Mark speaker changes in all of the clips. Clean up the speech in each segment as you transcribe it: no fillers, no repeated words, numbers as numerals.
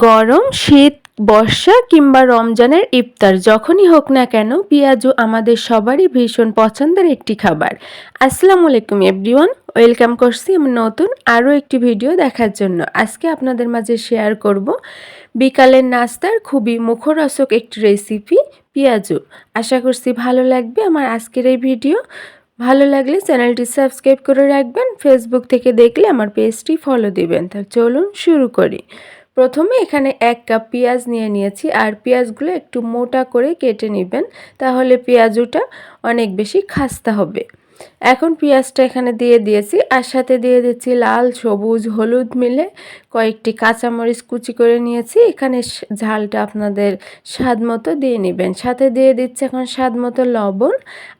Speaker 1: গরম, শীত, বর্ষা কিংবা রমজানের ইফতার যখনই হোক না কেন পেঁয়াজু আমাদের সবারই ভীষণ পছন্দের একটি খাবার। আসসালামু আলাইকুম এভরিওয়ান, ওয়েলকাম করছি আমি নতুন আরও একটি ভিডিও দেখার জন্য। আজকে আপনাদের মাঝে শেয়ার করব বিকালের নাস্তার খুবই মুখরোচক একটি রেসিপি পেঁয়াজু। আশা করছি ভালো লাগবে আমার আজকের এই ভিডিও। ভালো লাগলে চ্যানেলটি সাবস্ক্রাইব করে রাখবেন, ফেসবুক থেকে দেখলে আমার পেজটি ফলো দিবেন। তাহলে চলুন শুরু করি। প্রথমে এখানে 1 কাপ পেঁয়াজ নিয়ে নিয়েছি, আর পেঁয়াজগুলো একটু মোটা করে কেটে নেবেন, তাহলে পেঁয়াজুটা অনেক বেশি খাস্তা হবে। এখন পেঁয়াজটা এখানে দিয়ে দিয়েছি, আর সাথে দিয়ে দিচ্ছি লাল, সবুজ, হলুদ মিলে কয়েকটি কাঁচামরিচ কুচি করে নিয়েছি। এখানে ঝালটা আপনাদের স্বাদ মতো দিয়ে নেবেন। সাথে দিয়ে দিচ্ছি এখন স্বাদ মতো লবণ,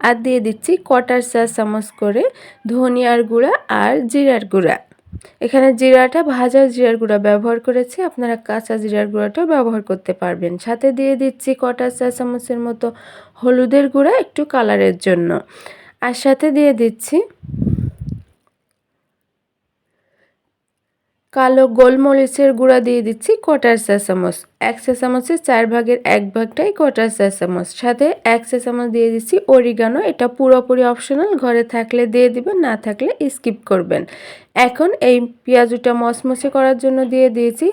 Speaker 1: আর দিয়ে দিচ্ছি 1/4 চা চামচ করে ধনিয়ার গুঁড়া আর জিরার গুঁড়া। এখানে জিরাটা ভাজা জিরার গুঁড়া ব্যবহার করেছি, আপনারা কাঁচা জিরার গুঁড়াটাও ব্যবহার করতে পারবেন। সাথে দিয়ে দিচ্ছি 1/4 চা চামচের মতো হলুদের গুঁড়া একটু কালারের জন্য, আর সাথে দিয়ে দিচ্ছি কালো গোলমরিচের গুঁড়া দিয়ে দিচ্ছি 1/4 চা চামচ। 1 চা চামচের 4 ভাগের 1 ভাগটাই 1/4 চা চামচ। সাথে 1 চা চামচ দিয়ে দিচ্ছি অরিগানো, এটা পুরোপুরি অপশনাল, ঘরে থাকলে দিয়ে দিবেন, না থাকলে স্কিপ করবেন। এখন এই পেঁয়াজুটা মচমচে করার জন্য দিয়ে দিয়েছি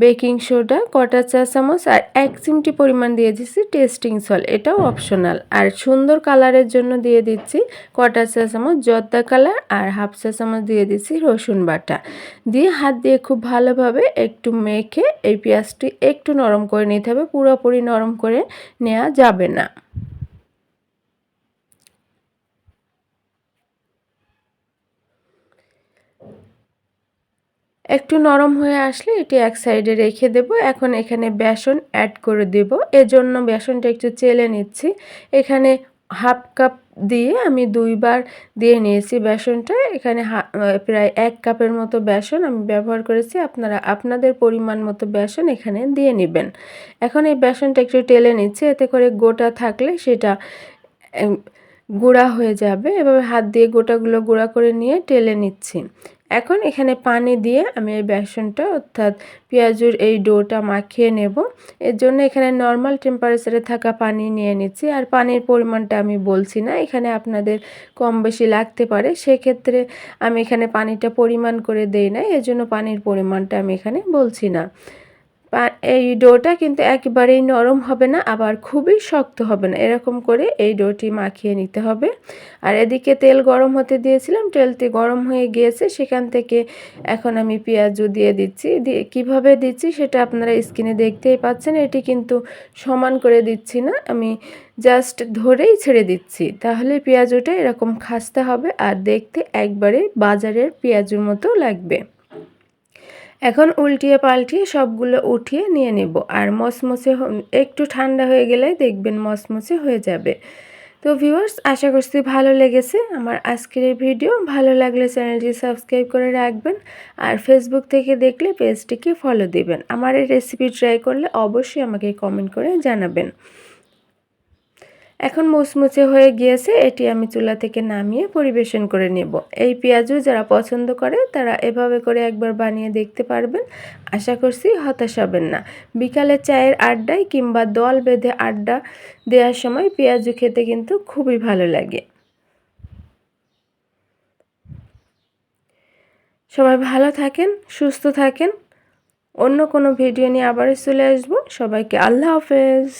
Speaker 1: বেকিং সোডা 1/4 চা চামচ, আর 1 চিমটি পরিমাণ দিয়ে দিচ্ছি টেস্টিং সল্ট, এটাও অপশনাল। আর সুন্দর কালারের জন্য দিয়ে দিচ্ছি 1/4 চা চামচ জর্দা কালার, আর 1/2 চা চামচ দিয়ে দিচ্ছি রসুন বাটা। দিয়ে হাত দিয়ে খুব ভালোভাবে একটু মেখে এই পেঁয়াজটি একটু নরম করে নিতে হবে, পুরোপুরি নরম করে নেওয়া যাবে না। একটু নরম হয়ে আসলে এটি এক সাইডে রেখে দেব। এখন এখানে বেসন অ্যাড করে দেব, এজন্য বেসনটা একটু চেলে নিচ্ছি। এখানে 1/2 কাপ দিয়ে আমি 2 বার দিয়ে নিয়েছি বেসনটা। এখানে প্রায় 1 কাপের মতো বেসন আমি ব্যবহার করেছি, আপনারা আপনাদের পরিমাণ মতো বেসন এখানে দিয়ে নেবেন। এখন এই বেসনটা একটু টেলে নিচ্ছি, এতে করে গোটা থাকলে সেটা গুঁড়া হয়ে যাবে। এভাবে হাত দিয়ে গোটাগুলো গুঁড়া করে নিয়ে টেলে নিচ্ছি। এখন এখানে পানি দিয়ে আমি এই বেসনটা অর্থাৎ পেঁয়াজুর এই ডোটা মাখিয়ে নেব। এর জন্য এখানে নর্মাল টেম্পারেচারে থাকা পানি নিয়ে নিচ্ছি, আর পানির পরিমাণটা আমি বলছি না, এখানে আপনাদের কম বেশি লাগতে পারে, সেক্ষেত্রে আমি এখানে পানিটা পরিমাণ করে দেই না, এজন্য পানির পরিমাণটা আমি এখানে বলছি না। এই ডোটা কিন্তু একেবারেই নরম হবে না, আবার খুবই শক্ত হবে না, এরকম করে এই ডোটি মাখিয়ে নিতে হবে। আর এদিকে তেল গরম হতে দিয়েছিলাম, তেলটি গরম হয়ে গিয়েছে, সেখান থেকে এখন আমি পেঁয়াজু দিয়ে দিচ্ছি। কীভাবে দিচ্ছি সেটা আপনারা স্ক্রিনে দেখতেই পাচ্ছেন। এটি কিন্তু সমান করে দিচ্ছি না, আমি জাস্ট ধরেই ছেড়ে দিচ্ছি, তাহলে পেঁয়াজুটা এরকম খাস্তা হবে আর দেখতে একবারে বাজারের পেঁয়াজুর মতো লাগবে। এখন উল্টিয়ে পাল্টিয়ে সবগুলো উঠিয়ে নিয়ে নেব, আর মচমচে একটু ঠান্ডা হয়ে গেলে দেখবেন মচমচে হয়ে যাবে। তো ভিউয়ার্স, আশা করছি ভালো লেগেছে আমার আজকের এই ভিডিও। ভালো লাগলে চ্যানেলটি সাবস্ক্রাইব করে রাখবেন, আর ফেসবুক থেকে দেখলে পেজটিকে ফলো দিবেন। আমার এই রেসিপি ট্রাই করলে অবশ্যই আমাকে কমেন্ট করে জানাবেন। এখন মুচমুচে হয়ে গিয়েছে, এটি আমি চুলা থেকে নামিয়ে পরিবেশন করে নেব। এই পেঁয়াজু যারা পছন্দ করে তারা এভাবে করে একবার বানিয়ে দেখতে পারবেন, আশা করছি হতাশ হবেন না। বিকালে চায়ের আড্ডায় কিংবা দল বেঁধে আড্ডা দেওয়ার সময় পেঁয়াজু খেতে কিন্তু খুবই ভালো লাগে। সবাই ভালো থাকেন, সুস্থ থাকেন। অন্য কোনো ভিডিও নিয়ে আবার চলে আসবো। সবাইকে আল্লাহ হাফেজ।